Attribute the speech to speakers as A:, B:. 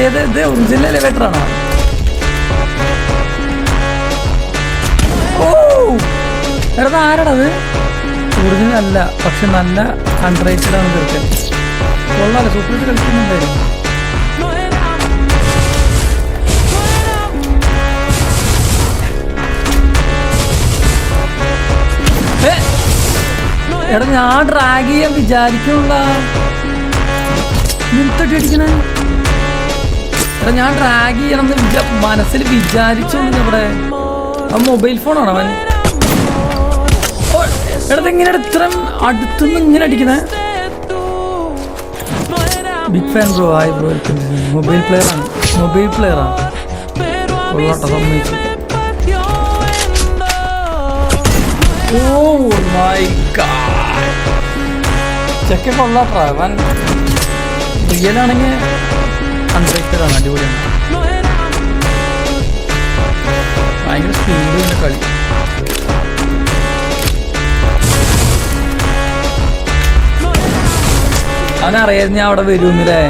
A: ഇത് original elevator ആണോ? ഓ എടാ ആരാടത്? ഒറിജിനൽ അല്ല, പക്ഷെ നല്ല അൺറേറ്റഡ് ആണ് തീർക്കാൻ. കൊള്ളാലോ, സൂപ്പർ കളിക്കുന്നുണ്ടായിരുന്നു. എടാ ഞാൻ ഡ്രാഗ് ചെയ്യാൻ വിചാരിക്കുള്ള നിന്നിട്ട് അടിക്കണേ. എടാ ഞാൻ ഡ്രാഗ് ചെയ്യണമെന്ന് മനസ്സിൽ വിചാരിച്ചോണ്ട് ഇവിടെ. ആ മൊബൈൽ ഫോണാണ് അവൻ. എടാ ഇങ്ങനെ ഇത്രയും അടുത്തുനിന്ന് ഇങ്ങനെ അടിക്കണേ. Big fan bro. ആയി ബ്രോ. മൊബൈൽ പ്ലെയറാണ്. കൊള്ളാട്ടോ, സമ്മതിച്ചു. Oh my god. ചെക്ക കൊള്ളാട്ടാ. അവൻ റിയലാണെങ്കിൽ അൺറേറ്റഡാണ്, അടിപൊളിയാണ്. ഭയങ്കര സ്പീഡിൻ്റെ കളി. അവനറിയാതെ ഞാൻ അവിടെ വരുമെന്നില്ലേ.